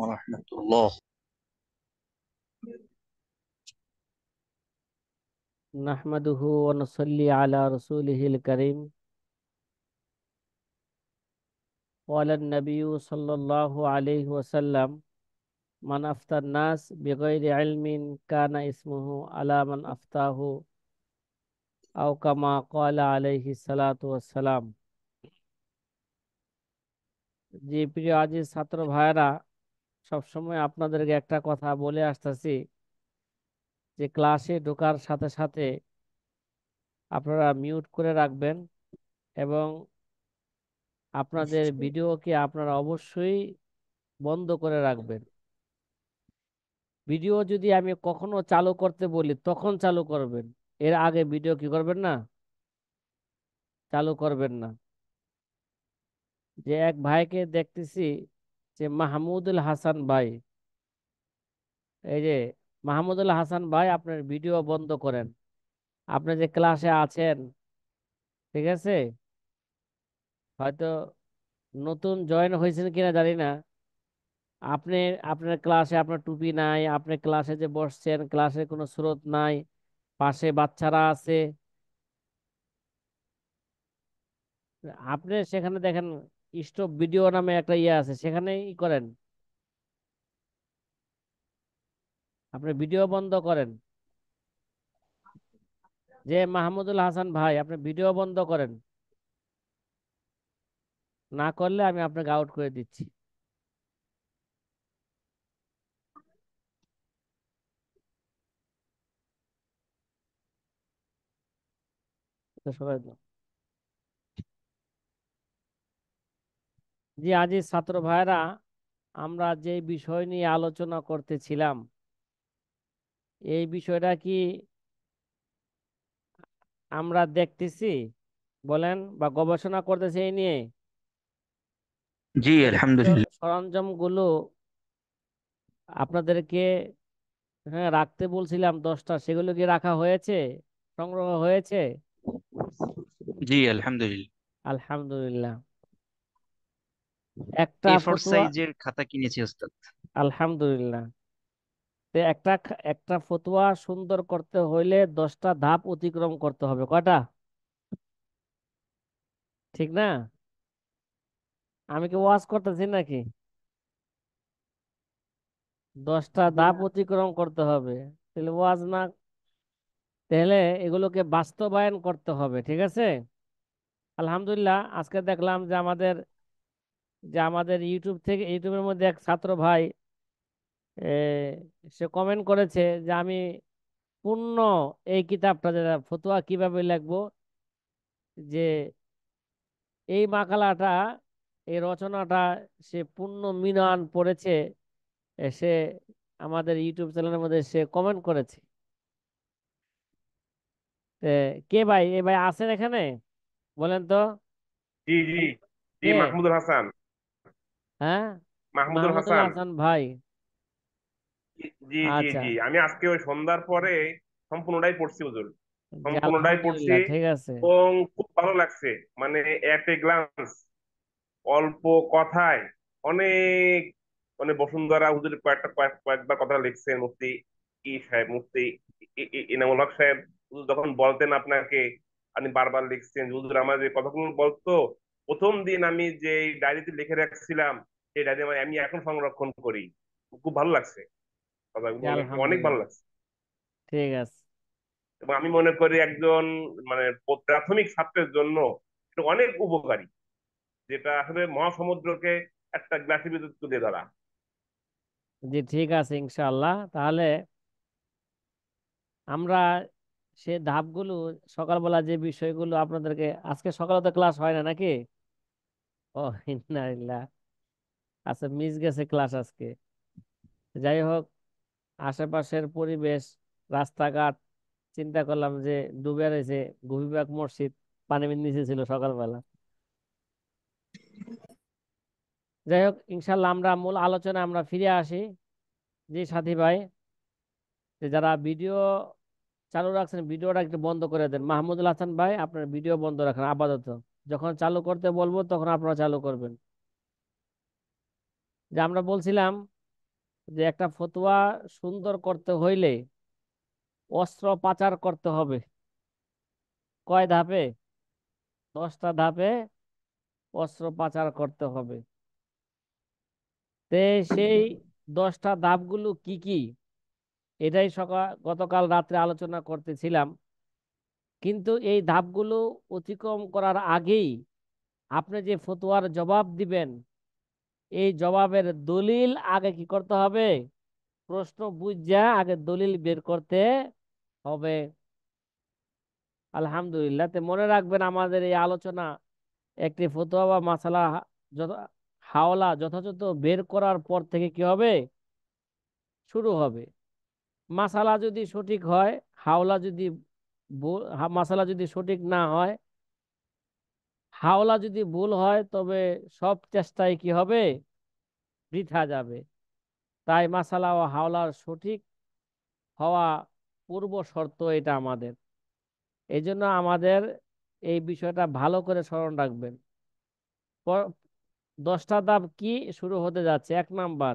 ورحمة الله. نحمده ونصلي على رسوله الكريم. قال النبي صلى الله عليه وسلم: من أفتى الناس بغير علم كان اسمه على من أفتاه، أو كما قال عليه الصلاة والسلام। যে প্রিয় আজিজ ছাত্র ভাইরা, সবসময় আপনাদেরকে একটা কথা বলে আসতেছি যে ক্লাসে ঢোকার সাথে সাথে আপনারা মিউট করে রাখবেন এবং আপনাদের ভিডিওকে আপনারা অবশ্যই বন্ধ করে রাখবেন। ভিডিও যদি আমি কখনো চালু করতে বলি তখন চালু করবেন, এর আগে ভিডিও কি করবেন না, চালু করবেন না। যে এক ভাইকে দেখতেছি, যে মাহমুদুল হাসান ভাই, এই যে মাহমুদুল হাসান ভাই, আপনার ভিডিও বন্ধ করেন। আপনি যে ক্লাসে আছেন, ঠিক আছে, হয়তো নতুন জয়েন হয়েছেন কিনা জানি না। আপনি আপনার ক্লাসে আপনার টুপি নাই, আপনি ক্লাসে যে বসছেন ক্লাসে কোনো স্রোত নাই, পাশে বাচ্চারা আছে, আপনি সেখানে দেখেন স্টপ ভিডিও নামে একটা ইয়ে আছে, সেখানে ই করেন, আপনি ভিডিও বন্ধ করেন। যে মাহমুদুল হাসান ভাই, আপনি ভিডিও বন্ধ করেন, না করলে আমি আপনাকে আউট করে দিচ্ছি। তো সবাই তো- জি আজ ছাত্র ভাইরা, আমরা যে বিষয় নিয়ে আলোচনা করতেছিলাম, এই বিষয়টা কি আমরা দেখতেছি বলেন, বা গবেষণা করতেছি এই নিয়ে? জি যে আলহামদুলিল্লাহ। সরঞ্জাম গুলো আপনাদেরকে, হ্যাঁ, রাখতে বলছিলাম 10টা, সেগুলো কি রাখা হয়েছে, সংগ্রহ হয়েছে? জি আলহামদুলিল্লাহ। আলহামদুলিল্লাহ। একটা A4 ফতোয়া, সাইজের খাতা কিনেছি ওস্তাদ। আলহামদুলিল্লাহ। তো একটা ফতোয়া সুন্দর করতে হইলে 10টা ধাপ অতিক্রম করতে হবে, কয়টা? ঠিক না? আমি কি ওয়াজ করতেছি নাকি? 10টা ধাপ অতিক্রম করতে হবে, তাহলে ওয়াজ না, তাহলে এগুলোকে বাস্তবায়ন করতে হবে, ঠিক আছে। আলহামদুলিল্লাহ, আজকে দেখলাম যে আমাদের ইউটিউবের মধ্যে এক ছাত্র ভাই, এ, সে কমেন্ট করেছে যে আমি পূর্ণ এই কিতাবটা, যেটা ফতোয়া কিভাবে লিখবো, যে এই মাকালাটা, এই রচনাটা সে পূর্ণ মিনান পড়েছে। সে আমাদের ইউটিউব চ্যানেলের মধ্যে সে কমেন্ট করেছে। এ, কে ভাই, এ ভাই আছেন এখানে? বলেন তো। জি জি জি, কে? মাহমুদুল হাসান। হ্যাঁ, মাহমুদুল মাহমুদুল হাসান। হাসান ভাই। জি জি আচ্ছা। জি, আমি আজকে ওই সন্ধ্যার পরে সম্পূর্ণটাই পড়ছি হুজুর, জি সম্পূর্ণটাই পড়ছি। আলহামদুলিল্লাহ, ঠিক আছে। এবং খুব ভালো লাগছে, মানে এট এ গ্লান্স, অল্প কথায় অনেক, মানে বসুন্ধরা হুজুর কয়েকবার কথা লিখছেন মুফতি সাহেব, মুফতি ইনামুল হক সাহেব। হুজুর যখন বলতেন আপনাকে, আপনি বারবার লিখছেন। হুজুর আমার যে কথাগুলো বলতো প্রথম দিন, আমি যে ডায়েরিতে লিখে রাখছিলাম, সেই ডায়েরি আমি এখন সংরক্ষণ করি। খুব ভালো লাগছে জি কথাগুলো, অনেক ভালো আলহামদুলিল্লাহ, লাগছে। ঠিক আছে। এবং আমি মনে করি একজন, মানে প্রাথমিক ছাত্রের জন্য এটা অনেক উপকারী, যেটা আসলে মহাসমুদ্রকে একটা গ্লাসের ভিতর তুলে ধরা। জি ঠিক আছে, ইনশাআল্লাহ। তাহলে আমরা সে ধাপগুলো, সকালবেলা যে বিষয়গুলো আপনাদেরকে, আজকে সকালে তো ক্লাস হয় না নাকি? ও ইন্নালিল্লাহ। আচ্ছা, মিস গেছে ক্লাস আজকে। যাই হোক, আশেপাশের পরিবেশ, রাস্তাঘাট, চিন্তা করলাম যে ডুবে রয়েছে, গোপীবাগ মসজিদ পানির নিচে ছিল সকালবেলা। যাই হোক, ইনশাল্লাহ আমরা মূল আলোচনা আমরা ফিরে আসি। জি সাথী ভাই, যে যারা ভিডিও চালু রাখছেন ভিডিওটা একটু বন্ধ করে দেন। মাহমুদুল হাসান ভাই, আপনার ভিডিও বন্ধ রাখেন আপাতত, যখন চালু করতে বলবো তখন আপনারা চালু করবেন। যে আমরা বলছিলাম যে একটা ফতোয়া সুন্দর করতে হইলে অস্ত্র পাচার করতে হবে কয় ধাপে? 10টা ধাপে অস্ত্র পাচার করতে হবে। তে সেই 10টা ধাপগুলো কি কি, এটাই গতকাল রাত্রে আলোচনা করতেছিলাম। কিন্তু এই ধাপগুলো অতিক্রম করার আগেই আপনি যে ফতোয়ার জবাব দিবেন, এই জবাবের দলিল আগে কি করতে হবে? প্রশ্ন বুঝা আগে দলিল বের করতে হবে। আলহামদুলিল্লাহ। তে মনে রাখবেন আমাদের এই আলোচনা একটি ফতোয়া বা মাসালা যত হাওলা যথাযথ বের করার পর থেকে কি হবে? শুরু হবে। মাসালা যদি সঠিক হয়, হাওলা যদি মাসালা যদি সঠিক না হয়, হাওলা যদি ভুল হয়, তবে সব চেষ্টায় কি হবে? বৃথা যাবে। তাই মাসালা ও হাওলার সঠিক হওয়া পূর্ব শর্ত এটা আমাদের। এই জন্য আমাদের এই বিষয়টা ভালো করে স্মরণ রাখবেন। প- 10টা ধাপ কি শুরু হতে যাচ্ছে। 1 নাম্বার,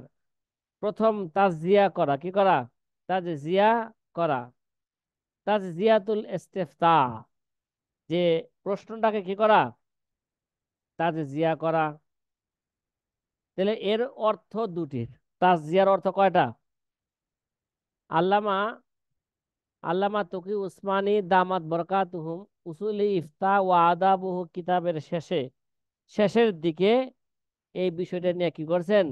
প্রথম তাজিয়া করা। কি করা? তাজিয়া করা। তাজিয়াতুল ইস্তিফতা, যে প্রশ্নটাকে কি করা? তাজিয়া করা। তাহলে এর অর্থ দুটি। তাজিয়ার অর্থ কয়টা? আল্লামা আল্লামা তকি উসমানী দামাত বরকাতুহুম উসুলি ইফতা ওয়া আদাবুহু কিতাবের শেষের দিকে এই বিষয়টা নিয়ে কি করছেন?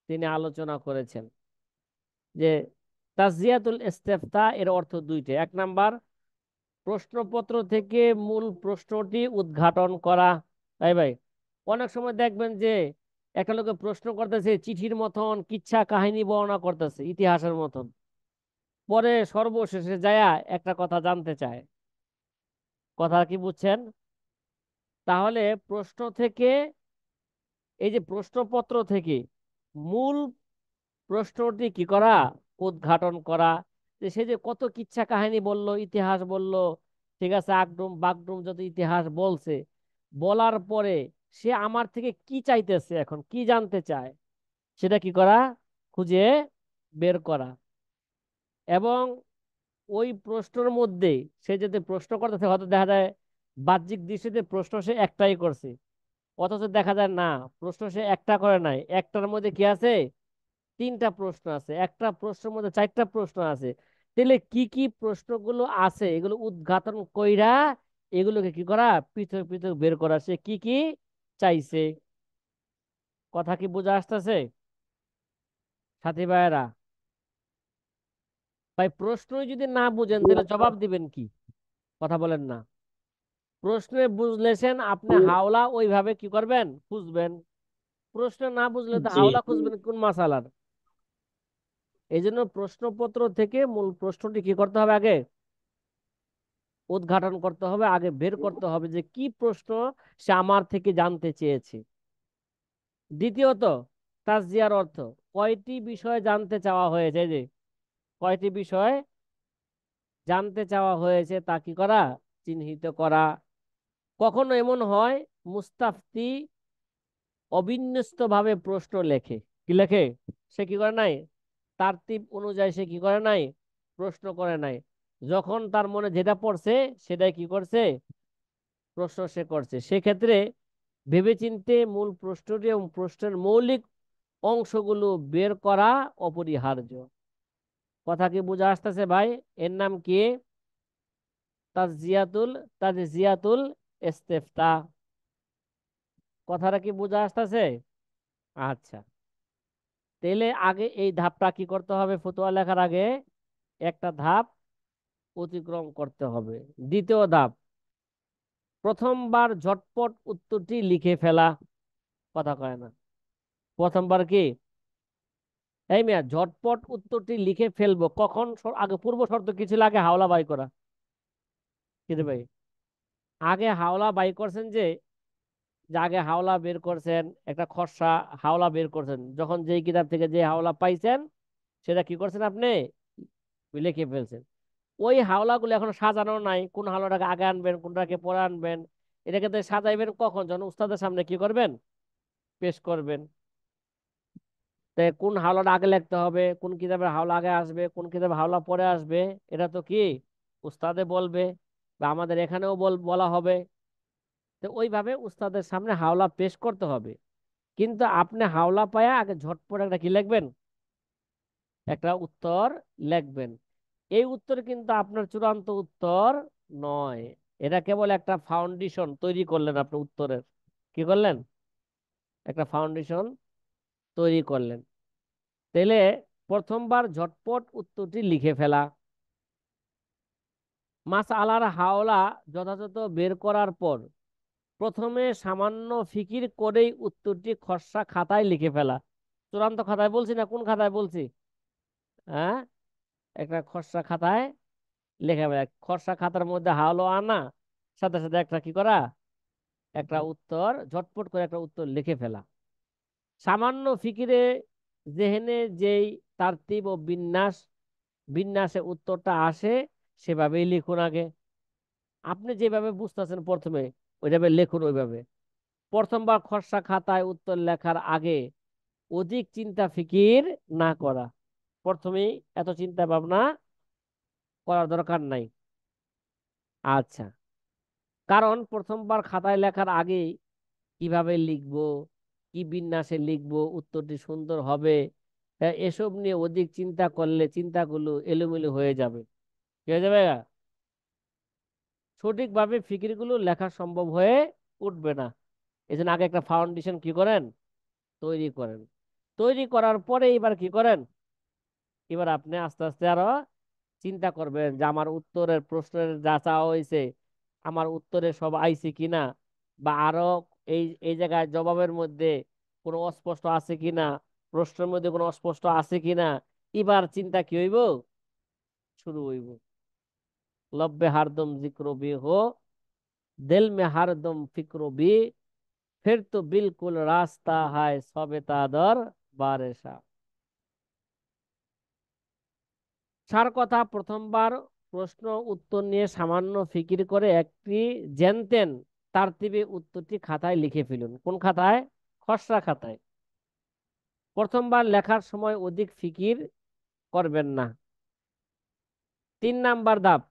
তিনি আলোচনা করেছেন যে তাজিয়াতুল ইস্তিফতা এর অর্থ দুইটা। 1 নাম্বার, প্রশ্নপত্র থেকে মূল প্রশ্নটি উদ্ঘাটন করা। তাই ভাই, অনেক সময় দেখবেন যে একটা লোকে প্রশ্ন করতেছে চিঠির মতন, কিচ্ছা কাহিনী বর্ণনা করতেছে ইতিহাসের মতন, পরে সর্বশেষে যায়া একটা কথা জানতে চায়। কথা কি বুঝছেন? তাহলে প্রশ্ন থেকে, এই যে প্রশ্নপত্র থেকে মূল প্রশ্নটি কি করা? উদ্ঘাটন করা। যে সে যে কত কিচ্ছা কাহিনী বলল, ইতিহাস বলল, ঠিক আছে, আগডুম বাগডুম যত ইতিহাস বলছে, বলার পরে সে আমার থেকে কি চাইতেছে, এখন কি জানতে চায়, সেটা কি করা? খুঁজে বের করা। এবং ওই প্রশ্নের মধ্যে সে যদি প্রশ্ন করতেছে, হয়তো দেখা যায় বাহ্যিক দৃষ্টিতে প্রশ্ন সে একটাই করছে, অথচ দেখা যায় না, প্রশ্ন সে একটা করে নাই, একটার মধ্যে কি আছে? 3টা প্রশ্ন আছে, একটা প্রশ্নের মধ্যে 4টা প্রশ্ন আছে। তাহলে কি কি প্রশ্নগুলো আছে এগুলো উদ্ঘাটন কইরা এগুলোকে কি করা? পৃথক পৃথক বের করা, সে কি কি চাইছে। কথা কি বোঝা আসতেছে সাথী ভাইয়েরা? ভাই প্রশ্নই যদি না বুঝেন তাহলে জবাব দিবেন কি? কথা বলেন না। প্রশ্নে বুঝলেছেন আপনি, হাওলা ওইভাবে কি করবেন? খুঁজবেন। প্রশ্ন না বুঝলে তো জি। হাওলা খুঁজবেন কোন মাসালার? এই জন্য প্রশ্নপত্র থেকে মূল প্রশ্নটি কি করতে হবে? আগে উদ্ঘাটন করতে হবে, আগে বের করতে হবে যে কি প্রশ্ন সে আমার থেকে জানতে চেয়েছে। দ্বিতীয়ত, তাজিয়ার অর্থ, কয়টি বিষয় জানতে চাওয়া হয়েছে, এই যে কয়টি বিষয় জানতে চাওয়া হয়েছে তা কি করা? চিহ্নিত করা। কখনো এমন হয় মুস্তাফতি অবিন্যস্ত ভাবে প্রশ্ন লেখে। কি লেখে? সে কি করে নাই? তারতিব অনুযায়ী সে কি করে নাই? প্রশ্ন করে নাই। যখন তার মনে যেটা পড়ছে সেটাই কি করছে? প্রশ্ন সে করছে। সেক্ষেত্রে ভেবেচিন্তে মূল প্রশ্নটি এবং প্রশ্নের মৌলিক অংশগুলো বের করা অপরিহার্য। কথা কি বোঝা আসতেছে ভাই? এর নাম কি? তাজিয়াতুল তাজিয়াতুল ইস্তিফতা। কথাটা কি বোঝা আসতেছে? আচ্ছা, তাহলে আগে এই ধাপটা কি করতে হবে? ফতোয়া লেখার আগে একটা ধাপ অতিক্রম করতে হবে। দ্বিতীয় ধাপ, প্রথমবার ঝটপট উত্তরটি লিখে ফেলা। কথা কয় না। প্রথমবার কি? এই মিয়া, ঝটপট উত্তরটি লিখে ফেলবো কখন? আগে পূর্ব শর্ত কি ছিল? আগে হাওলা বাই করা। কিরে ভাই, আগে হাওলা বাই করছেন যে, যে আগে হাওলা বের করছেন, একটা খসড়া হাওলা বের করছেন, যখন যেই কিতাব থেকে যে হাওলা পাইছেন সেটা কি করছেন আপনি? লিখে ফেলছেন। ওই হাওলাগুলো এখন সাজানো নাই, কোন হাওলাটাকে আগে আনবেন, কোনটাকে পরে আনবেন, এটাকে তো সাজাইবেন কখন? যখন উস্তাদের সামনে কি করবেন? পেশ করবেন। তো কোন হাওলাটা আগে লিখতে হবে, কোন কিতাবের হাওলা আগে আসবে, কোন কিতাবের হাওলা পরে আসবে, এটা তো কি উস্তাদে বলবে, বা আমাদের এখানেও বলা হবে। তো ওইভাবে উস্তাদের সামনে হাওলা পেশ করতে হবে। কিন্তু আপনি হাওলা পায়া আগে ঝটপট একটা কি লিখবেন, একটা উত্তর লিখবেন। এই উত্তর কিন্তু আপনার চূড়ান্ত উত্তর নয়। এটা কেবল একটা ফাউন্ডেশন তৈরি করলেন আপনি উত্তরের। কি করলেন? একটা ফাউন্ডেশন তৈরি করলেন। তাহলে প্রথমবার ঝটপট উত্তরটি লিখে ফেলা। মাসআলার হাওলা যথাযথ বের করার পর প্রথমে সামান্য ফিকির করেই উত্তরটি খসড়া খাতায় লিখে ফেলা। চূড়ান্ত খাতায় বলছি না, কোন খাতায় বলছি? হ্যাঁ, একটা খসড়া খাতায় লেখা ফেলা। খসড়া খাতার মধ্যে হাওলা আনা, সাথে সাথে একটা কি করা, একটা উত্তর ঝটপট করে একটা উত্তর লিখে ফেলা। সামান্য ফিকিরে জেহেনে যেই তারতিব ও বিন্যাসে উত্তরটা আসে সেভাবেই লিখুন আগে। আপনি যেভাবে বুঝতেছেন প্রথমে ওইভাবে লিখুন ওইভাবে। প্রথমবার খসড়া খাতায় উত্তর লেখার আগে অধিক চিন্তা ফিকির না করা। প্রথমেই এত চিন্তা ভাবনা করার দরকার নাই। আচ্ছা, কারণ প্রথমবার খাতায় লেখার আগে কিভাবে লিখবো, কি বিন্যাসে লিখবো, উত্তরটি সুন্দর হবে, এসব নিয়ে অধিক চিন্তা করলে চিন্তাগুলো এলোমেলো হয়ে যাবে। কি হয়ে যাবে? সঠিকভাবে ফিকিরগুলো লেখা সম্ভব হয়ে উঠবে না। এই জন্য আগে একটা ফাউন্ডেশন কি করেন, তৈরি করেন। তৈরি করার পরে এবার কি করেন, এবার আপনি আস্তে আস্তে আরো চিন্তা করবেন যে আমার উত্তরের প্রশ্নের যা চাওয়া হয়েছে আমার উত্তরে সব আইছে কিনা, বা আরো এই এই জায়গায় জবাবের মধ্যে কোনো অস্পষ্ট আছে কিনা, প্রশ্নের মধ্যে কোনো অস্পষ্ট আছে কিনা। এবার চিন্তা কি হইব, শুরু হইব। লব্বে হারদম জিক্র বি হো, दिल में हरदम फिक्रो भी, फिर तो बिल्कुल रास्ता है सवेता दर बारेशा। সার কথা, প্রথমবার প্রশ্ন উত্তর নিয়ে সামান্য ফিকির করে একটি জেনতেন তারতিবে উত্তরটি খাতায় লিখে ফেলুন। কোন খাতায়? খসড়া খাতায়। প্রথমবার লেখার সময় অধিক ফিকির করবেন না। 3 নাম্বার ধাপ,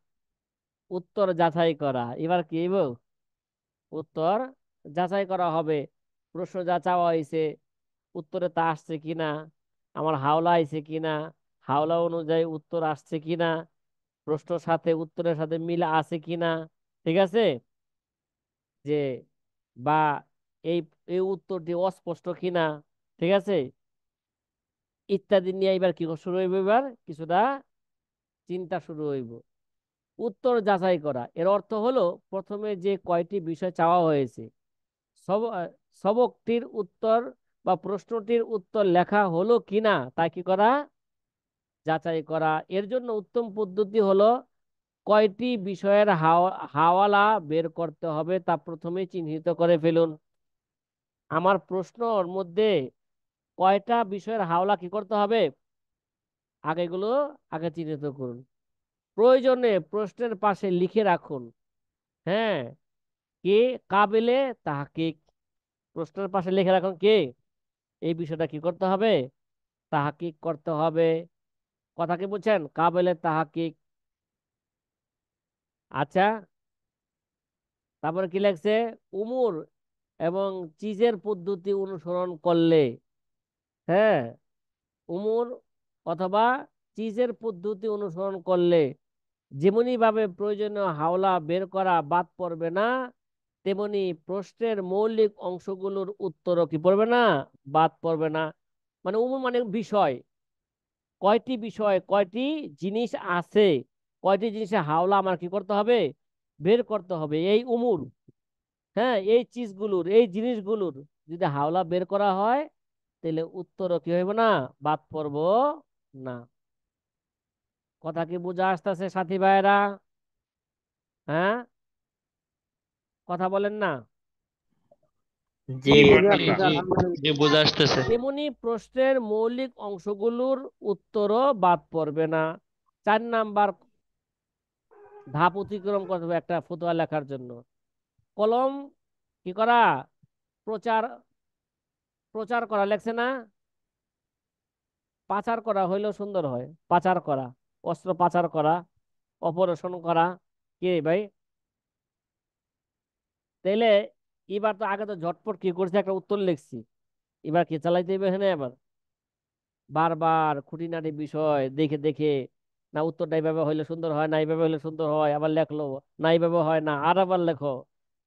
উত্তর যাচাই করা। এবার কি হইব, উত্তর যাচাই করা হবে। প্রশ্ন যা চাওয়া হয়েছে উত্তরে তা আসছে কিনা, আমার হাওলা আইছে কিনা, হাওলা অনুযায়ী উত্তর আসছে কিনা, প্রশ্নের সাথে উত্তরের সাথে মিল আছে কিনা, ঠিক আছে, যে বা এই এই উত্তরটি অস্পষ্ট কিনা, ঠিক আছে, ইত্যাদি নিয়ে এবার কি শুরু হইব, এবার কিছুটা চিন্তা শুরু হইব। উত্তর যাচাই করা এর অর্থ হলো প্রথমে যে কয়টি বিষয় চাওয়া হয়েছে সব সবকটির উত্তর বা প্রশ্নটির উত্তর লেখা হলো কিনা তা কি করা, যাচাই করা। এর জন্য উত্তম পদ্ধতি হলো কয়টি বিষয়ের হাওয়ালা বের করতে হবে তা প্রথমে চিহ্নিত করে ফেলুন। আমার প্রশ্নর মধ্যে কয়টা বিষয়ের হাওলা কি করতে হবে, আগেগুলো আগে চিহ্নিত করুন। প্রয়োজনে প্রশ্নের পাশে লিখে রাখুন, হ্যাঁ, কে কাবিলে তাহকিক। প্রশ্নের পাশে লিখে রাখুন কে, এই বিষয়টা কি করতে হবে, তাহকিক করতে হবে। কথা কি বুঝছেন, কাবিলে তাহকিক। আচ্ছা, তারপরে কি লাগছে, উমুর এবং চিজের পদ্ধতি অনুসরণ করলে, হ্যাঁ, উমুর অথবা চিজের পদ্ধতি অনুসরণ করলে যেমনি ভাবে প্রয়োজনীয় হাওলা বের করা বাদ পড়বে না, তেমনি প্রশ্নের মৌলিক অংশগুলোর উত্তরও কি পড়বে না, বাদ পড়বে না। মানে উমুর মানে বিষয়, কয়টি বিষয় কয়টি জিনিস আছে, কয়টি জিনিসের হাওলা আমার কি করতে হবে, বের করতে হবে, এই উমুর, হ্যাঁ, এই চিজগুলোর এই জিনিসগুলোর যদি হাওলা বের করা হয় তাহলে উত্তরও কি হইব না, বাদ পড়বো না। কথা কি বোঝা আসতেছে সাথী ভাইয়েরা? হ্যাঁ, কথা বলেন না। জি জি জি মাশাআল্লাহ। জি জি বোঝা আসতেছে। তেমনি প্রশ্নের মৌলিক অংশগুলোর উত্তরও বাদ পড়বে না। 4 নাম্বার ধাপ অতিক্রম করতে হবে একটা ফতোয়া লেখার জন্য। কলম কি করা, প্রচার প্রচার করা, লেখছে না, পাচার করা হইলেও সুন্দর হয়, পাচার করা, অস্ত্র পাচার করা, অপারেশন করা। কি ভাই? তাইলে এবার তো আগে তো ঝটপট কি করছে, একটা উত্তর লিখছি, এবার কি চালাইতে হবে এখানে? এবার বারবার খুঁটিনাটি বিষয় দেখে দেখে, না উত্তরটা এইভাবে হইলে সুন্দর হয়, না এইভাবে হইলে সুন্দর হয়, আবার লেখলো, না এইভাবে হয় না, আর আবার লেখো,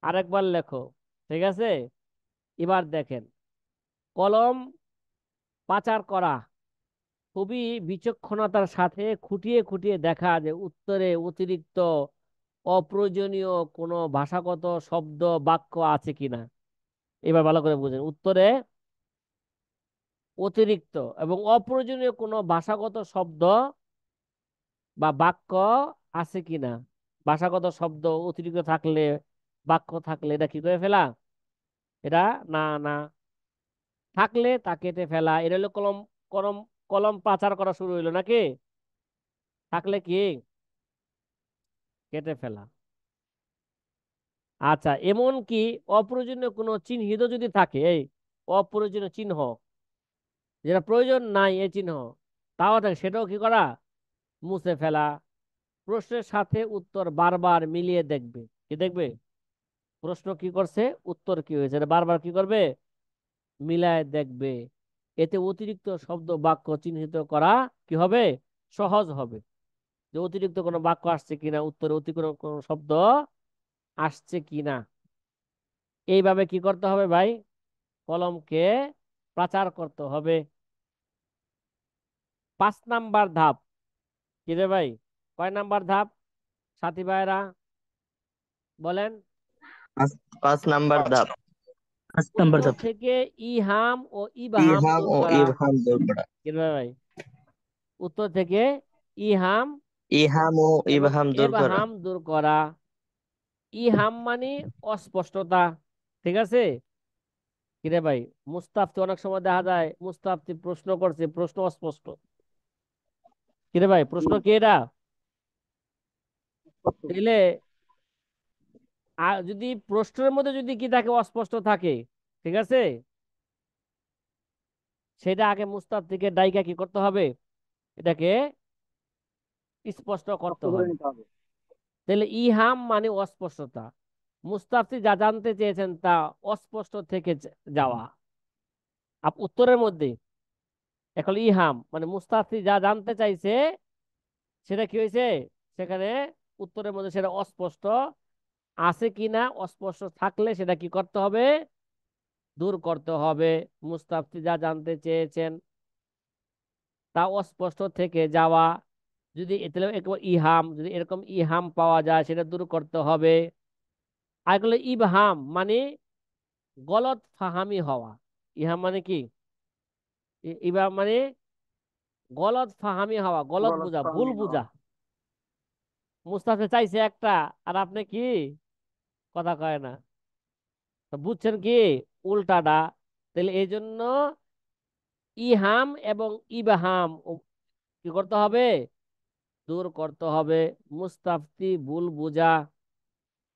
আরেকবার লেখো। ঠিক আছে, এবার দেখেন, কলম পাচার করা, খুবই বিচক্ষণতার সাথে খুঁটিয়ে খুঁটিয়ে দেখা যে উত্তরে অতিরিক্ত অপ্রয়োজনীয় কোনো ভাষাগত শব্দ বাক্য আছে কিনা। এবার ভালো করে বুঝেন, উত্তরে অতিরিক্ত এবং অপ্রয়োজনীয় কোনো ভাষাগত শব্দ বা বাক্য আছে কিনা। ভাষাগত শব্দ অতিরিক্ত থাকলে, বাক্য থাকলে এটা কি করে ফেলা? এটা না না থাকলে তা কেটে ফেলা। এটা হলো কলম, কলম, কলম পাচার করা শুরু হইলো নাকি? থাকলে কি কেটে ফেলা। আচ্ছা, এমন কি অপ্রয়োজনীয় কোনো চিহ্নিত যদি থাকে, এই অপ্রয়োজনীয় চিহ্ন যেটা প্রয়োজন নাই, এই চিহ্ন তাও থাকে, সেটাও কি করা? মুছে ফেলা। প্রশ্নের সাথে উত্তর বারবার মিলিয়ে দেখবে। কি দেখবে? প্রশ্ন কি করছে, উত্তর কি হয়েছে, এটা বারবার কি করবে? মিলায় দেখবে। এতে অতিরিক্ত শব্দ বাক্য চিহ্নিত করা কি হবে? সহজ হবে। যে অতিরিক্ত কোনো বাক্য আসছে কিনা, উত্তরে অতিরিক্ত কোনো শব্দ আসছে কিনা। এইভাবে কি করতে হবে ভাই? কলমকে পাচার করতে হবে। 5 নাম্বার ধাপ। কি রে ভাই? কয় নাম্বার ধাপ সাথী ভাইরা বলেন? পাঁচ পাঁচ নাম্বার ধাপ। 5 নাম্বার উত্তর ধাপ। থেকে ইহাম ও ইবহাম ইহাম দূর ও করা। ইবহাম দূর করা। কি রে ভাই? উত্তর থেকে ইহাম ইহাম ও এবং ইবহাম দূর করা। এবহাম দূর করা। ইহাম মানে অস্পষ্টতা। ঠিক আছে? কিরে ভাই, মুস্তাফতি অনেক সময় দেখা যায় মুস্তাফতি প্রশ্ন করছে, প্রশ্ন অস্পষ্ট। কিরে ভাই, প্রশ্ন কি এটা? তাইলে যদি প্রশ্নের মধ্যে যদি কি থাকে, অস্পষ্ট থাকে, ঠিক আছে, সেটা আগে মুস্তাফতিকে ডাইকা কি করতে হবে? এটাকে স্পষ্ট করতে হবে। তাহলে ইহাম মানে অস্পষ্টতা। মুস্তাফতি যা জানতে চেয়েছেন তা অস্পষ্ট থেকে যাওয়া উত্তরের মধ্যে। এখন ইহাম মানে মুস্তাফি যা জানতে চাইছে সেটা কি হয়েছে, সেখানে উত্তরের মধ্যে সেটা অস্পষ্ট আছে কিনা, অস্পষ্ট থাকলে সেটা কি করতে হবে? দূর করতে হবে। মুস্তাফি যা জানতে চেয়েছেন তা অস্পষ্ট থেকে যাওয়া, যদি এতে এরকম ইহাম, যদি এরকম ইহাম পাওয়া যায় সেটা দূর করতে হবে। আর এগুলো ইবহাম মানে গলত ফাহামি হওয়া। ইহাম মানে কি? ইবহাম মানে গলত ফাহামি হওয়া, গলত বুঝা, ভুল বুঝা। মুস্তাফিজ চাইছে একটা, আর আপনি কি কথা কয় না, তো বুঝছেন কি উল্টাটা। তাহলে এই জন্য ইহাম এবং ইবহাম কি করতে হবে? দূর করতে হবে। মুস্তাফতি ভুল বুঝা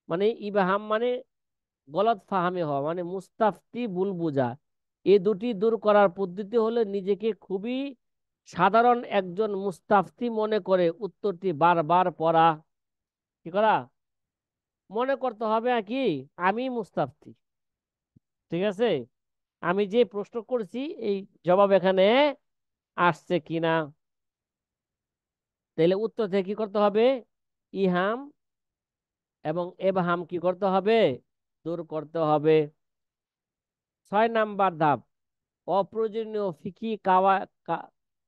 মানে, ইবহাম মানে গলত ফাহামি হওয়া, মানে মুস্তাফতি ভুল বুঝা। এই দুটি দূর করার পদ্ধতি হলো নিজেকে খুবই সাধারণ একজন মুস্তাফতি মনে করে উত্তরটি বারবার পড়া। কি করা? মনে করতে হবে আর কি, আমি মুস্তাফতি। ঠিক আছে, আমি যে প্রশ্ন করছি এই জবাব এখানে আসছে কিনা। তাহলে উত্তর থেকে কি করতে হবে? ইহাম এবং এবহাম কি করতে হবে? দূর করতে হবে। 6 নাম্বার ধাপ, অপ্রয়োজনীয় ফিকি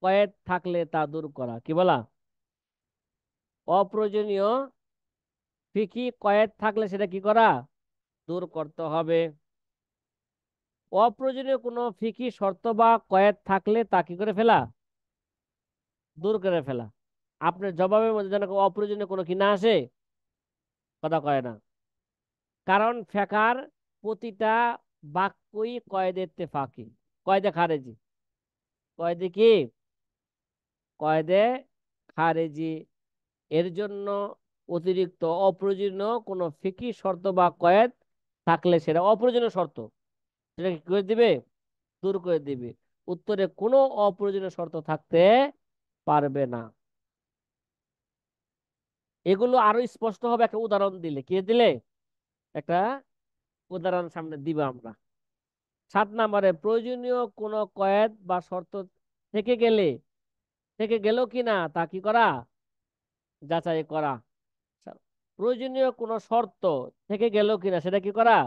কয়েদ থাকলে তা দূর করা। কি বলা? অপ্রয়োজনীয় ফিকি কয়েদ থাকলে সেটা কি করা? দূর করতে হবে। অপ্রয়োজনীয় কোনো ফিকি শর্ত বা কয়েদ থাকলে তা কি করে ফেলা? দূর করে ফেলা। আপনার জবাবের মধ্যে যেন অপ্রয়োজনীয় কোনো কি না আসে, কথা কয় না। কারণ ফেকার প্রতিটা বাক্যই কয়েদে ইত্তেফাকি, কয়েদে খারেজি। কয়েদে কি? কয়েদে খারেজি। এর জন্য অতিরিক্ত অপ্রয়োজনীয় কোনো ফিকি শর্ত বা কয়েদ থাকলে সেটা অপ্রয়োজনীয় শর্ত, সেটা কি করে দিবে? দূর করে দিবে। উত্তরে কোনো অপ্রয়োজনীয় শর্ত থাকতে পারবে না। এগুলো আরো স্পষ্ট হবে একটা উদাহরণ দিলে। কি দিলে? একটা উদাহরণ সামনে দিব আমরা। 7 নম্বরে, প্রয়োজনীয় কোনো কয়েদ বা শর্ত থেকে গেলে থেকে গেল কিনা তা কি করা? যাচাই করা। প্রয়োজনীয় কোনো শর্ত থেকে গেল কিনা সেটা কি করা?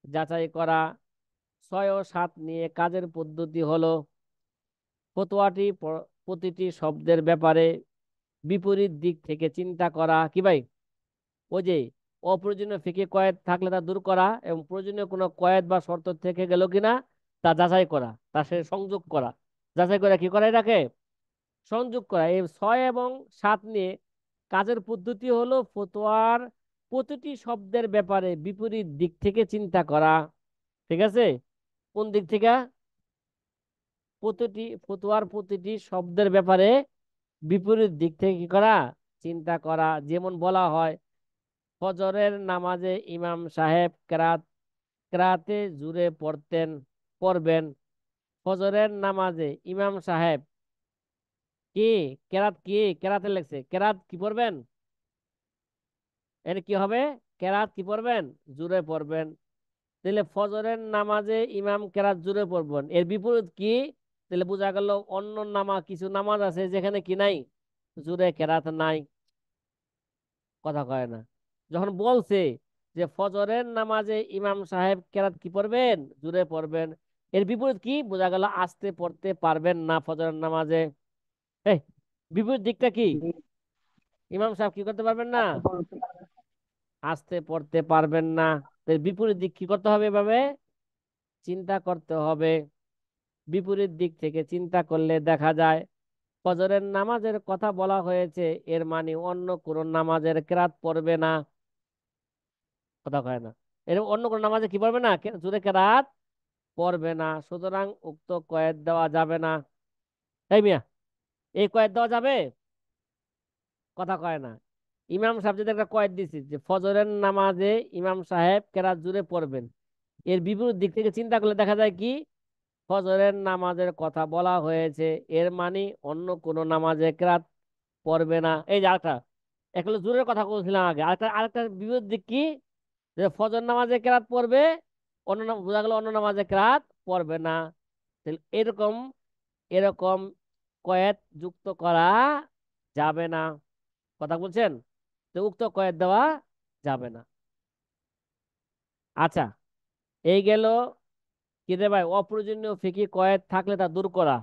যাচাই করা। 6 ও 7 নিয়ে কাজের পদ্ধতি হলো ফতোয়াটি প্রতিটি শব্দের ব্যাপারে বিপরীত দিক থেকে চিন্তা করা। কি ভাই? ওই যে অপ্রয়োজনীয় ফিকে কয়েদ থাকলে তা দূর করা, এবং প্রয়োজনীয় কোনো কয়েদ বা শর্ত থেকে গেল কিনা তা যাচাই করা, তার সাথে সংযোগ করা। যাচাই করে কি করা? এটাকে সংযোগ করা। এই 6 এবং 7 নিয়ে কাজের পদ্ধতি হলো ফতোয়ার প্রতিটি শব্দের ব্যাপারে বিপরীত দিক থেকে চিন্তা করা। ঠিক আছে? কোন দিক থেকে? ফতোয়ার প্রতিটি শব্দের ব্যাপারে বিপরীত দিক থেকে কি করা? চিন্তা করা। যেমন বলা হয়, ফজরের নামাজে ইমাম সাহেব কেরাতে জুড়ে পড়বেন। ফজরের নামাজে ইমাম সাহেব কি কেরাতে লেগছে, কেরাত কি পড়বেন? এর কি হবে? কেরাত কি পড়বেন? জুড়ে পড়বেন। তাহলে ফজরের নামাজে ইমাম কেরাত জুড়ে পড়বেন, এর বিপরীত কি? তাহলে বোঝা গেল অন্য কিছু নামাজ আছে যেখানে কি নাই, জুড়ে কেরাত নাই। কথা কয় না। যখন বলছে যে ফজরের নামাজে ইমাম সাহেব কেরাত কি পড়বেন? জুড়ে পড়বেন, এর বিপরীত কি? বোঝা গেল আস্তে পড়তে পারবেন না ফজরের নামাজে। এই বিপরীত দিকটা কি? ইমাম সাহেব কি করতে পারবেন না? আস্তে পড়তে পারবেন না। এর বিপরীত দিক কি করতে হবে? এভাবে চিন্তা করতে হবে। বিপরীত দিক থেকে চিন্তা করলে দেখা যায় ফজরের নামাজের কথা বলা হয়েছে, এর মানে অন্য কোন নামাজের কেরাত পড়বে না। কথা কয় না। এর অন্য কোন নামাজে কি পড়বে না? জোরে কেরাত পড়বে না। সুতরাং উক্ত কয়েদ দেওয়া যাবে না। এই মিয়া, এই কয়েদ দেওয়া যাবে? কথা কয় না। ইমাম সাহেব যদি একটা কয়েদ দিছি যে ফজরের নামাজে ইমাম সাহেব কেরাত জুড়ে পড়বেন, এর বিপরীত দিক থেকে চিন্তা করলে দেখা যায় কি? ফজরের নামাজের কথা বলা হয়েছে, এর মানে অন্য কোন নামাজে কেরাত পড়বে না। এই যে আরেকটা, এক হলো জোরের কথা বলছিলাম আগে, আরেকটা আরেকটা বিপরীত দিক কি? যে ফজর নামাজে কেরাত পড়বে, বোঝা গেল অন্য নামাজে কেরাত পড়বে না। তাহলে এরকম এরকম কয়েদ যুক্ত করা যাবে না। কথা বলছেন? তো উক্ত কয়েদ দেওয়া যাবে না। আচ্ছা, এই গেল কি রে ভাই, অপ্রয়োজনীয় ফিকি কয়েদ থাকলে তা দূর করা,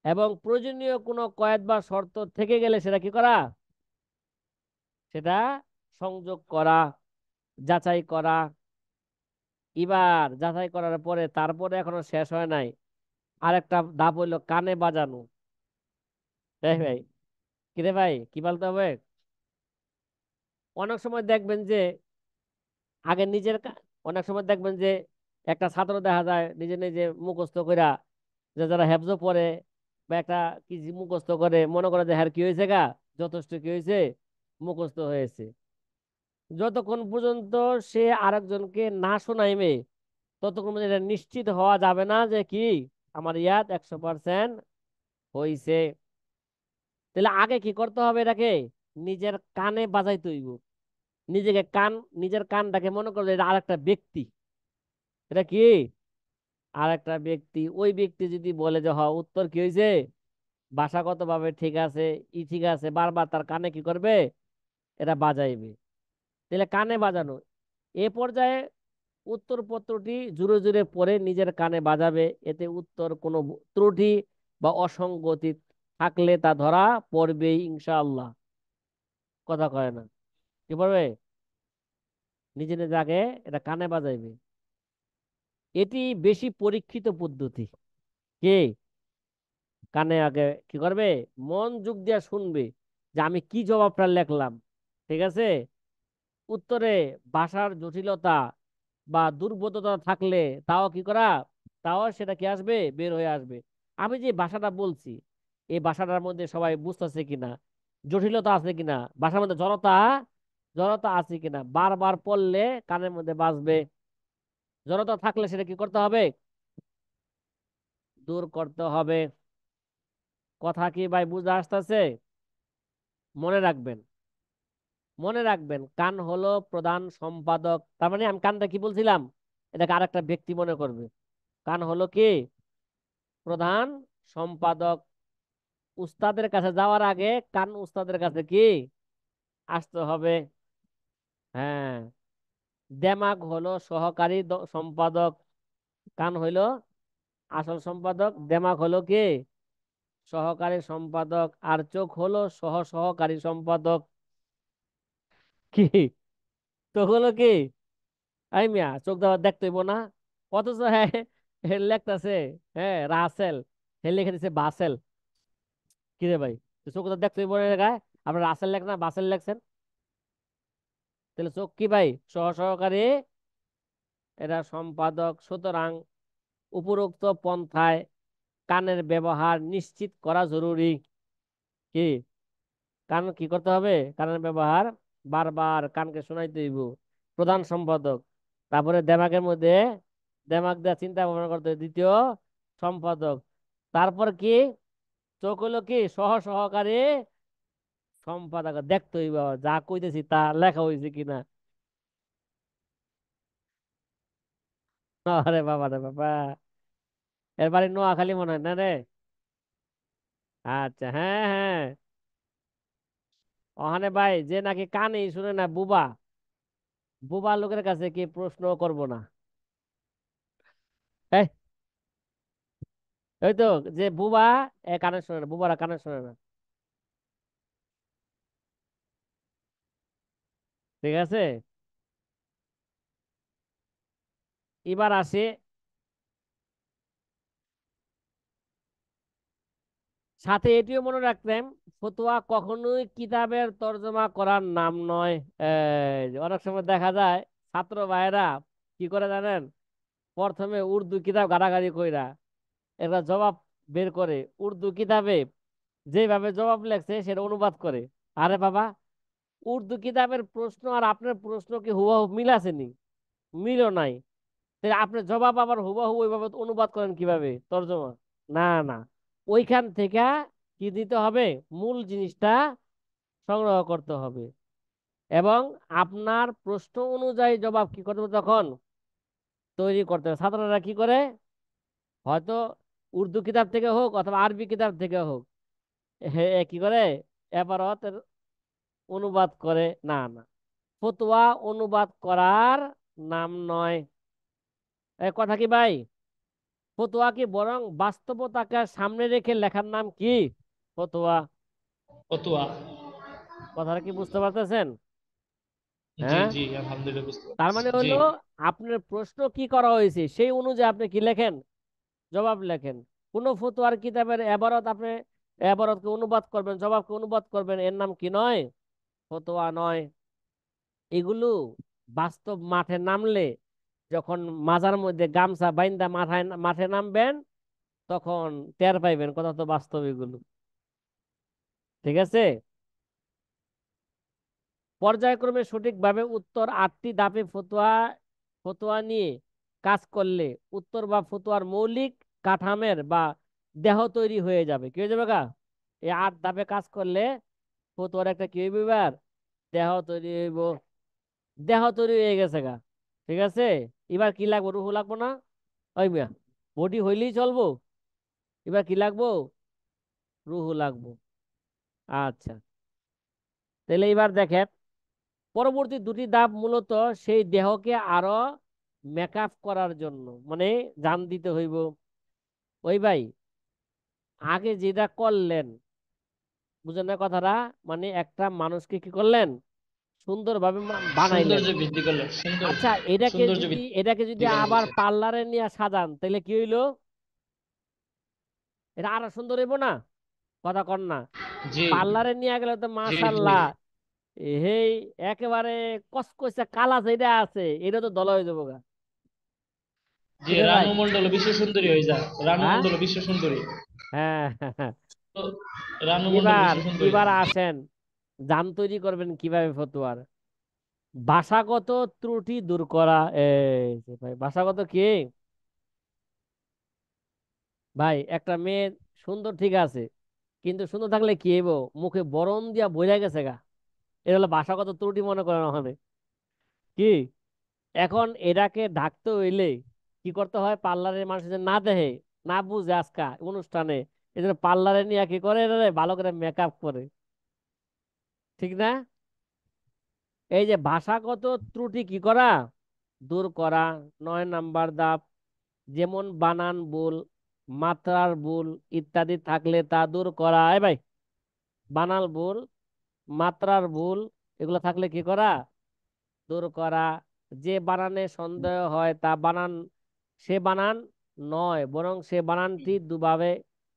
এবং প্রয়োজনীয় কোনো কয়েদ বা শর্ত থেকে গেলে সেটা কি করা? সেটা সংযোগ করা, যাচাই করা। এবার যাচাই করার পরে তারপরে এখনো শেষ হয় নাই, আরেকটা ধাপ হইলো কানে বাজানো। তাই ভাই? কিরে ভাই, কি বলতে হবে? অনেক সময় দেখবেন যে আগে অনেক সময় দেখবেন যে একটা ছাত্র দেখা যায় নিজে নিজে মুখস্থ কইরা, যে যারা হেফজো পড়ে বা একটা কি মুখস্থ করে, মনে করে যে হ্যাঁ কি হয়েছে গা, যথেষ্ট কি হয়েছে, মুখস্থ হয়েছে। যতক্ষণ পর্যন্ত সে আরেকজনকে না শোনাইবে ততক্ষণ পর্যন্ত এটা নিশ্চিত হওয়া যাবে না যে কি আমার ইয়াদ 100% হইছে। তাহলে আগে কি করতে হবে? এটাকে নিজের কানে বাজাইতে হইব। নিজেকে কান নিজের কানটাকে মনে করবে এটা আরেকটা ব্যক্তি। এটা কি আরেকটা ব্যক্তি। ওই ব্যক্তি যদি বলে যে হ উত্তর কি হয়েছে, ভাষাগত ভাবে ঠিক আছে, ঠিক আছে, বারবার তার কানে কি করবে? এটা বাজাইবে। তাহলে কানে বাজানো। এ পর্যায়ে উত্তর পত্রটি জুড়ে জুড়ে পড়ে নিজের কানে বাজাবে। এতে উত্তর কোনো ত্রুটি বা অসঙ্গতি থাকলে তা ধরা পড়বেই ইনশাআল্লাহ। কথা কয় না। কি পড়বে? নিজে নিজে আগে এটা কানে বাজাইবে। এটি বেশি পরীক্ষিত পদ্ধতি। কে কানে আগে কি করবে? মনোযোগ দিয়ে শুনবে যে আমি কি জবাবটা লিখলাম। ঠিক আছে? উত্তরে ভাষার জটিলতা বা দুর্বোধতা থাকলে তাও কি করা? তাও সেটা কি আসবে? বের হয়ে আসবে। আমি যে ভাষাটা বলছি, এই ভাষাটার মধ্যে সবাই বুঝতেছে কিনা, জটিলতা আছে কিনা, ভাষার মধ্যে জড়তা জড়তা আছে কিনা, বারবার পড়লে কানের মধ্যে বাজবে। জড়তা থাকলে সেটা কি করতে হবে? দূর করতে হবে। কথা কি ভাই বুঝে আসতেছে? মনে রাখবেন, মনে রাখবেন, কান হলো প্রধান সম্পাদক। তার মানে আমি কানটা কি বলছিলাম, এটাকে আরেকটা ব্যক্তি মনে করবে। কান হলো কি প্রধান সম্পাদক। উস্তাদের কাছে যাওয়ার আগে কান উস্তাদের কাছে কি আসতে হবে। হ্যাঁ। দেমাগ হলো সহকারী সম্পাদক। কান হইলো আসল সম্পাদক, দেমাগ হলো কি সহকারী সম্পাদক, আর চোখ হলো সহ সহকারী সম্পাদক। কি চোখ হলো কি, এই মিয়া চোখ দেওয়া দেখতে হইব না? অথচ হ্যাঁ লেখতেছে, হ্যাঁ রাসেল, হে লিখে দিছে বাসেল। কি রে ভাই, তো চোখ তো দেখতে হইব না গায়ে, আপনার রাসেল লেখ না বাসেল লেখছেন? তাহলে চোখ কি ভাই সহ সহকারী, এরা সম্পাদক। সুতরাং উপরোক্ত পন্থায় কানের ব্যবহার নিশ্চিত করা জরুরি। কি কান কি করতে হবে, কানের ব্যবহার বারবার কানকে শোনাইতে হইব। প্রধান সম্পাদক, তারপরে দেমাগের মধ্যে দেমাগ দিয়ে চিন্তা ভাবনা করতে হবে, দ্বিতীয় সম্পাদক। তারপর কি চোখ হলো কি সহ সহকারী সম্পাদক, দেখতে হইব যা কইতেছি তা লেখা হয়েছে কিনা। আরে বাবা রে বাবা, এর বাড়ি নোয়াখালী মনে হয় না রে? আচ্ছা, হ্যাঁ হ্যাঁ। ওখানে ভাই যে নাকি কানেই শুনে না, বুবা, বুবা লোকের কাছে কি প্রশ্ন করব না? এই, ওই তো, যে বুবা, কানে শোনে না, বুবারা কানে শোনে না। ঠিক আছে, এবার আসি। সাথে এটিও মনে রাখতেন, ফতোয়া কখনোই কিতাবের তর্জমা করার নাম নয়। এই যে অনেক সময় দেখা যায় ছাত্র ভাইয়েরা কি করে জানেন, প্রথমে উর্দু কিতাব ঘাটাঘাটি কইরা একটা জবাব বের করে, উর্দু কিতাবে যেভাবে জবাব লেখছে সেটা অনুবাদ করে। আরে বাবা, উর্দু কিতাবের প্রশ্ন আর আপনার প্রশ্ন কি হুবহু মিল আছে নি? মিলও নাই। তাহলে আপনি জবাব আবার হুবহু ওইভাবে অনুবাদ করেন কিভাবে, তর্জমা? না না, ওইখান থেকে কি দিতে হবে, মূল জিনিসটা সংগ্রহ করতে হবে, এবং আপনার প্রশ্ন অনুযায়ী জবাব কি করতে হবে তখন তৈরি করতে হবে। ছাত্ররা কি করে, হয়তো উর্দু কিতাব থেকে হোক অথবা আরবি কিতাব থেকে হোক, কি করে এবারতের অনুবাদ করে। না না, ফতোয়া অনুবাদ করার নাম নয়। এ কথা কি ভাই, ফতোয়া কি বরং বাস্তবতাকে সামনে রেখে লেখার নাম কি? ফতোয়া। ফতুয়া। কথাটা কি বুঝতে পারতেছেন? জি হ্যাঁ। জি, আলহামদুলিল্লাহ বুঝতে তার পারছি। মানে জি। হলো আপনার প্রশ্ন কি করা হয়েছে সেই অনুযায়ী আপনি কি লেখেন, জবাব লেখেন। কোন ফতোয়ার কিতাবের এবারত আপনি এবারতকে অনুবাদ করবেন, জবাবকে অনুবাদ করবেন, এর নাম কি নয়, ফতোয়া নয়। এগুলো বাস্তব মাঠে নামলে, যখন মাজার মধ্যে গামছা বাইন্দা মাথায় মাঠে নামবেন, তখন টের পাইবেন কথা তো বাস্তব এগুলো। ঠিক আছে। পর্যায়ক্রমে সঠিকভাবে উত্তর 8টি ধাপে ফতোয়া ফতোয়া নিয়ে কাজ করলে উত্তর বা ফতোয়ার মৌলিক কাঠামের বা দেহ তৈরি হয়ে যাবে। কি হয়ে যাবে গা, এই 8 ধাপে কাজ করলে ফতোয়ার একটা কি হইব, এবার দেহ তৈরি হইব। দেহ তৈরি হয়ে গেছে গা। ঠিক আছে, এবার কি লাগবো, রুহু লাগবো না? ওই মিয়া, বডি হইলেই চলবো, এবার কি লাগবো, রুহু লাগবো। আচ্ছা, তাহলে এবার দেখেন, পরবর্তী 2টি ধাপ মূলত সেই দেহকে আরো মেকআপ করার জন্য, মানে জান দিতে হইব। ওই ভাই, আগে যেটা করলেন, বুঝেন না কথাটা, মানে একটা মানুষকে কি করলেন, সুন্দরভাবে বানাইলেন। সৌন্দর্য বৃদ্ধি করলো, সুন্দর আচ্ছা, এটাকে সৌন্দর্য যদি বৃদ্ধি এটাকে যদি করা আবার হয়েছে। পার্লারে নিয়ে সাজান তাহলে কি হইলো, এটা আরো সুন্দর হইব না? কথা কন না। জি পার্লারে নিয়ে গেলে তো জি জি মাশাল্লাহ, এই একেবারে কসকসে কালা যেটা আছে এটা তো দলা হয়ে যাবো গা। জি, কিরে ভাই? রানু মন্ডল বিশ্ব সুন্দরী হয়ে যায়, রানু হ্যাঁ মন্ডল বিশ্ব সুন্দরী। হ্যাঁ হ্যাঁ, হ্যাঁ। তো রানু মন্ডল এবার বিশ্ব সুন্দরী। এবার আসেন, জাম তৈরি করবেন কিভাবে ফতুয়ার। ভাষাগত ত্রুটি দূর করা, এই যে ভাই ভাষাগত কি, ভাই একটা মেয়ে সুন্দর ঠিক আছে, কিন্তু সুন্দর থাকলে কি হইব, মুখে বরণ দিয়া বোঝা গেছে গা, এটা হলো ভাষাগত ত্রুটি মনে করেন ওখানে কি। এখন এটাকে ঢাকতে হইলে কি করতে হয়, পার্লারের মানুষ যে না দেখে, না বুঝে আজকা অনুষ্ঠানে, এই জন্য পার্লারে নিয়ে কি করে, এটারে ভালো করে মেকআপ করে, ঠিক না? এই যে ভাষাগত ত্রুটি কি করা, দূর করা। 9 নাম্বার ধাপ, যেমন বানান ভুল, মাত্রার ভুল ইত্যাদি থাকলে তা দূর করা। এই ভাই, বানান ভুল, মাত্রার ভুল এগুলো থাকলে কি করা, দূর করা। যে বানানে সন্দেহ হয় তা বানান, সে বানান নয়, বরং সে বানানটি দুভাবে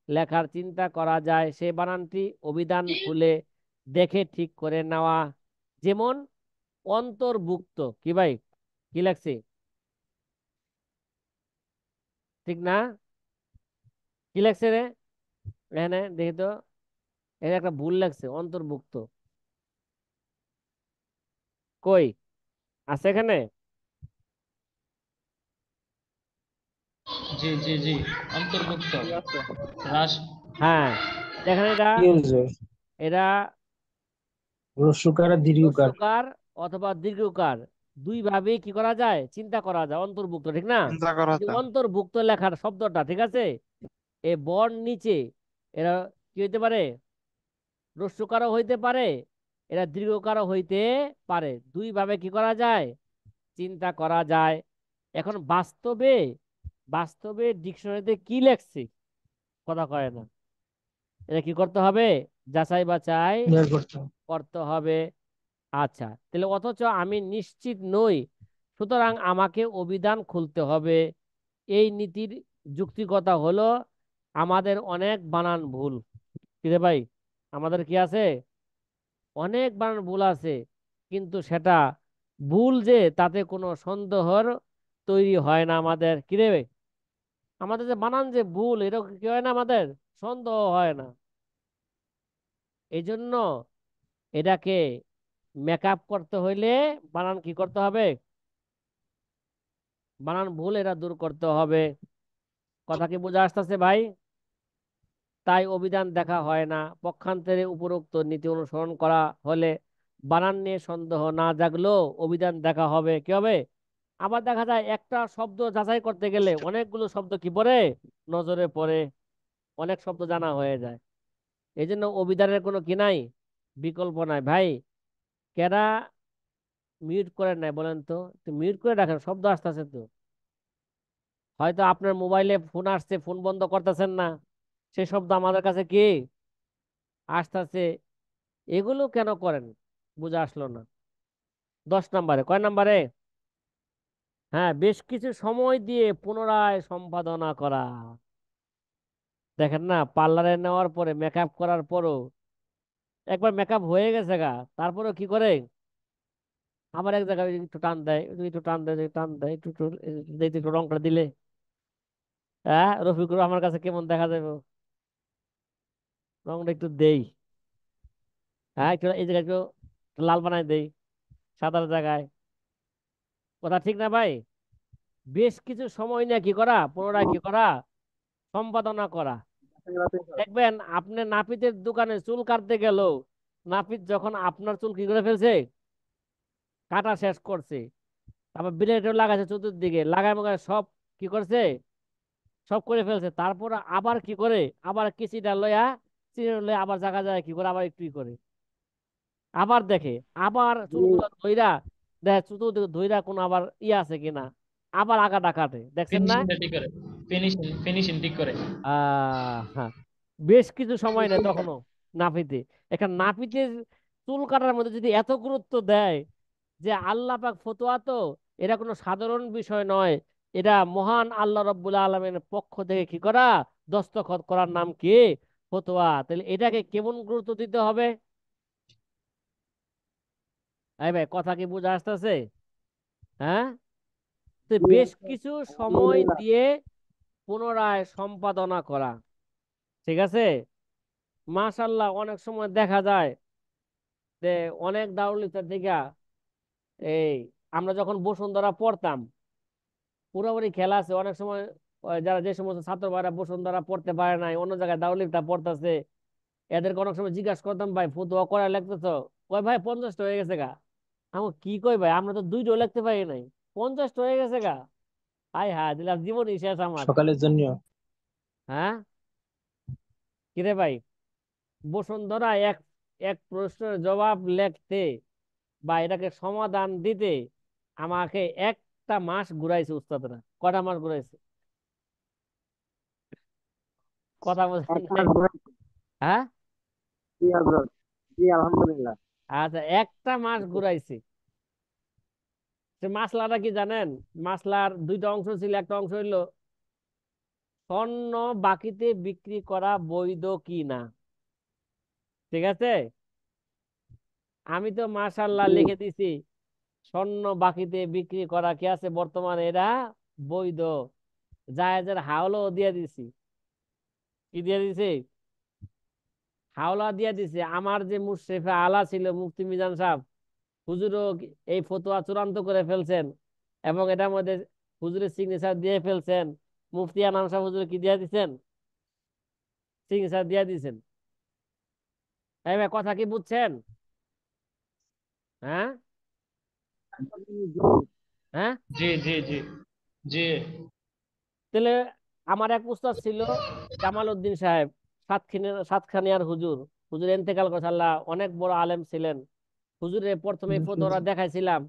লেখার চিন্তা করা যায়, সে বানানটি অভিধান খুলে দেখে ঠিক করে নেওয়া। যেমন অন্তর্ভুক্ত, কি ভাই, কি লাগছে, ঠিক না? কি লাগছে রে, এখানে দেখি তো, এখানে একটা ভুল লাগছে, অন্তর্ভুক্ত কই আছে এখানে? জি জি জি, অন্তর্ভুক্ত। কি আছে? রাস হ্যাঁ, দেখেন এটা, কি হয়েছে? এরা রস্যকার আর দীর্ঘকার। হ্রস্বকার অথবা দীর্ঘকার দুই ভাবেই কি করা যায়, চিন্তা করা যায়, অন্তর্ভুক্ত, ঠিক না? চিন্তা করা এই যে যায়। অন্তর্ভুক্ত লেখার শব্দটা, ঠিক আছে, এই বর্ণ নিচে এরা কি হইতে পারে, হ্রস্বকারও হইতে পারে, এরা দীর্ঘকারও হইতে পারে, দুই ভাবে কি করা যায়, চিন্তা করা যায়। এখন বাস্তবে, বাস্তবে ডিকশনারিতে কি লেখছে, কথা কয় না, এটা কি করতে হবে, যাচাই বাছাই বের করতে হবে। করতে হবে। আচ্ছা, তাহলে অথচ আমি নিশ্চিত নই, সুতরাং আমাকে অভিধান খুলতে হবে। এই নীতির যুক্তিকতা হলো আমাদের অনেক বানান ভুল, কি রে ভাই, আমাদের কি আছে, অনেক বানান ভুল আছে, কিন্তু সেটা ভুল যে তাতে কোনো সন্দেহর তৈরি হয় না আমাদের, কি রে ভাই, আমাদের যে বানান যে ভুল, এটা কি হয় না, আমাদের সন্দেহ হয় না। এই জন্য এটাকে মেকআপ করতে হইলে বানান কি করতে হবে, বানান ভুল এটা দূর করতে হবে। কথা কি বোঝা আসতেছে ভাই? তাই অভিধান দেখা হয় না। পক্ষান্তরে উপরোক্ত নীতি অনুসরণ করা হলে বানান নিয়ে সন্দেহ না জাগলেও অভিধান দেখা হবে, কি হবে, আবার দেখা যায় একটা শব্দ যাচাই করতে গেলে অনেকগুলো শব্দ কি পড়ে, নজরে পড়ে, অনেক শব্দ জানা হয়ে যায়। এই জন্য অভিধানের কোনো কি নাই, বিকল্প নাই ভাই। কেরা মিউট করে নাই বলেন তো, মিউট করে রাখেন, শব্দ আসতেছে তো, হয়তো আপনার মোবাইলে ফোন আসছে, ফোন বন্ধ করতেছেন না, সে শব্দ আমাদের কাছে কি আসতেছে, এগুলো কেন করেন, বুঝে আসলো না। 10 নম্বরে, কয় নম্বরে, হ্যাঁ, বেশ কিছু সময় দিয়ে পুনরায় সম্পাদনা করা। দেখেন না, পার্লারে নেওয়ার পরে মেকআপ করার পরও, একবার মেকআপ হয়ে গেছে গা, তারপরেও কি করে, আবার এক জায়গায় একটু টান দেয়, একটু টান দেয়, একটু টান দেয়, একটু একটু দেখতে একটু রংটা দিলে, হ্যাঁ রফিকুর আমার কাছে কেমন দেখা যাবে, রংটা একটু দেই, হ্যাঁ একটু এই জায়গায় একটু লাল বানাই দেই সাদার জায়গায়, কথা ঠিক না ভাই? বেশ কিছু সময় নিয়ে কি করা, পুনরায় কি করা, সম্পাদনা করা। দেখবেন আপনি নাপিতের দোকানে চুল কাটতে গেল, নাপিত যখন আপনার চুল কি করে ফেলছে, কাটা শেষ করছে, তারপর ব্লেডও লাগাইছে চতুর্দিকে, লাগাই মাগাই সব কি করছে, সব করে ফেলছে, তারপর আবার কি করে, আবার কিচিটা লয়া, চিনে লয়া আবার জায়গা যায় কি করে, আবার একটু করে আবার দেখে, আবার চুলগুলো ধইরা দেখে, চতুর্দিকে ধইরা কোনো আবার ইয়ে আছে কিনা, আবার আগাটা কাটে, দেখছেন না? ফিনিশিংটা ঠিক করে, ফিনিশিং ফিনিশিং ঠিক করে। হ্যাঁ, বেশ কিছু সময় নেই তখনও নাপিতে। এখন নাপিতের চুল কাটার মধ্যে যদি এত গুরুত্ব দেয়, যে আল্লাহ পাক ফতোয়া তো, এটা কোনো সাধারণ বিষয় নয়, এটা মহান আল্লাহ রব্বুল আলমের পক্ষ থেকে কি করা, দস্তখত করার নাম কি, ফতোয়া, তাহলে এটাকে কেমন গুরুত্ব দিতে হবে। এই ভাই, কথা কি বোঝা আসতেছে? হ্যাঁ, তো বেশ কিছু সময় দিয়ে পুনরায় সম্পাদনা করা, ঠিক আছে। মাশাল্লাহ, অনেক সময় দেখা যায় যে অনেক দারুল ইফতার থেকে, এই আমরা যখন বসুন্ধরা পড়তাম, পুরোপুরি খেলা আছে, অনেক সময় ওই যারা যে সমস্ত ছাত্র ভাইরা বসুন্ধরা পড়তে পারে নাই, অন্য জায়গায় দারুলিকটা পড়তেছে, এদেরকে অনেক সময় জিজ্ঞাসা করতাম, ভাই ফতুয়া করা লাগতেছো? কয় ভাই 50টা হয়ে গেছে গা। আমি কি কই ভাই, আমরা তো 2টাও লিখতে পারি নাই, 50টা হয়ে গেছে গা। হাই হাই দিলাম, জীবনই শেষ আমার। সকালের জন্য। হ্যাঁ, কিরে ভাই, বসুন্ধরা এক এক প্রশ্নের জবাব লিখতে বা এটাকে সমাধান দিতে আমাকে একটা মাস ঘুরাইছে উস্তাদরা। কটা মাস ঘুরাইছে? কথা বলছেন এক নাই? মাস ঘুরে। হ্যাঁ, জি হজরত। জি আলহামদুলিল্লাহ। আচ্ছা, একটা মাস ঘুরাইছে। সে মাসলাটা কি জানেন? মাসলার 2টা অংশ ছিল। একটা অংশ হইলো স্বর্ণ বাকিতে বিক্রি করা বৈধ কি না। ঠিক আছে, আমি তো মাশাআল্লাহ জি। লিখে দিছি স্বর্ণ বাকিতে বিক্রি করা কি আছে বর্তমানে এটা বৈধ। জায়েজের হাওলাও দিয়ে দিছি। কি দিয়ে দিছি? হাওলা দিয়ে দিছে। আমার যে মুশরিফে আলা ছিল মুফতি মিজান সাহেব, হুজুরও এই ফতোয়া চূড়ান্ত করে ফেলছেন এবং এটার মধ্যে হুজুরের সিগনেচার দিয়ে ফেলছেন। মুফতি আনাম সাহেব হুজুর কি দিয়ে দিচ্ছেন? সিগনেচার দিয়ে দিচ্ছেন। এই ভাই, কথা কি বুঝছেন? হ্যাঁ, হ্যাঁ। জি জি জি জি। তাহলে আমার এক উস্তাদ ছিল জামাল উদ্দিন সাহেব, সাতখানিয়ার হুজুর। হুজুর ইন্তেকাল করেছে, আল্লাহ, অনেক বড় আলেম ছিলেন। হুজুরে প্রথমে এই ফতোয়া দেখাইছিলাম।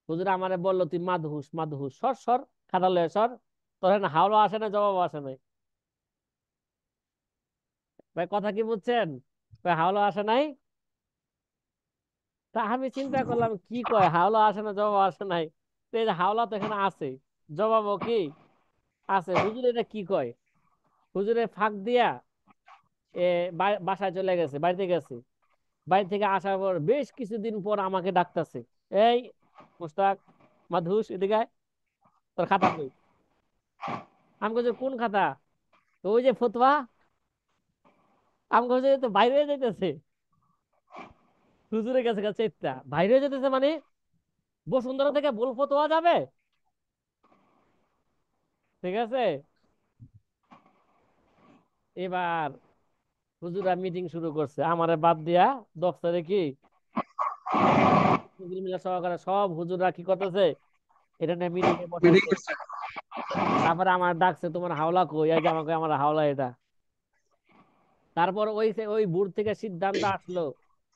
হুজুর আমারে বললো, তুই মাদহুস মাদহুস, সর সর, খাতা লয়ে সর, তোর না হাওলা আসে না, জবাব আসে নাই। ভাই কথা কি বুঝছেন? ভাই হাওলা আসে নাই। তা আমি চিন্তা করলাম, কি কয় হাওলা আসে না, জবাব আসে নাই। তো এই যে হাওলা তো এখানে আছে, জবাবও কি আছে। হুজুর এটা কি কয়? হুজুরে ফাঁক দিয়া এ বাসায় চলে গেছে, বাড়িতে গেছে। বাড়ি থেকে আসার পর বেশ কিছুদিন পর আমাকে ডাকতেছে, এই মুস্তাক, মাধুস, এদিকে আয়, তোর খাতা কই? আমি বলছি, কোন খাতা? তো ওই যে ফতোয়া। আমি বলছি, তো বাইরে হয়ে যাইতেছে। হুজুরের কাছে কাছে ইত্যা বাইরে হয়ে যেতেছে মানে বসুন্ধরা থেকে ভুল ফতোয়া যাবে? ঠিক আছে, এবার হুজুরা মিটিং শুরু করছে আমারে বাদ দিয়া। দফতরে কি মিলা সহকারে সব হুজুরা কি করতেছে, এটা নিয়ে মিটিং এ বসাইছে। তারপরে আমার ডাকছে, তোমার হাওলা কই? এই যে আমাকে, আমার হাওলা এটা। তারপর ওই বোর্ড থেকে সিদ্ধান্ত আসলো,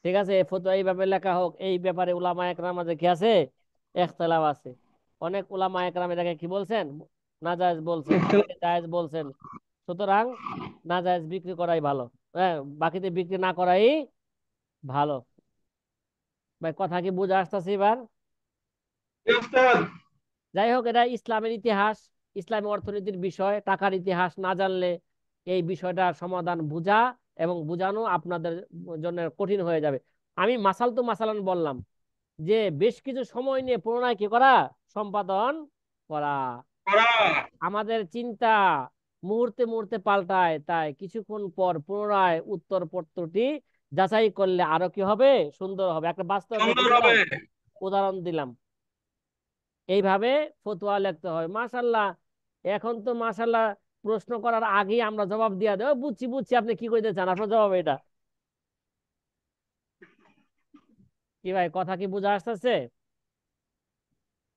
ঠিক আছে, ফতোয়া এইভাবে লেখা হোক। এই ব্যাপারে উলামা একরাম মাঝে কি আছে? ইখতিলাফ আছে। অনেক উলামা একরাম এটাকে কি বলছেন? নাজায়েজ বলছেন, অনেকে জায়েজ বলছেন। সুতরাং নাজায়েজ বিক্রি করাই ভালো, হ্যাঁ, বাকিতে বিক্রি না করাই ভালো। ভাই কথা কি বুঝে আসতেছে এবার? যাই হোক, এটা ইসলামের ইতিহাস, ইসলামী অর্থনীতির বিষয়। টাকার ইতিহাস না জানলে এই বিষয়টার সমাধান বোঝা এবং বোঝানো আপনাদের জন্য কঠিন হয়ে যাবে। আমি মাসাল তো মাসালান বললাম যে বেশ কিছু সময় নিয়ে পুনরায় কি করা, সম্পাদন করা। আমাদের চিন্তা মুহূর্তে মুহূর্তে পাল্টায়, তাই কিছুক্ষণ পর পুনরায় উত্তরপত্রটি যাচাই করলে আরো কি হবে, সুন্দর হবে। একটা বাস্তব উদাহরণ দিলাম। এইভাবে ফতোয়া লিখতে হয়। মাশাল্লাহ, এখন তো মাশাল্লাহ প্রশ্ন করার আগেই আমরা জবাব দিয়ে দেয়, বুঝছি বুঝছি, আপনি কি কইতে চান, আপনার জবাব এটা। কি ভাই, কথা কি বুঝা আসতেছে?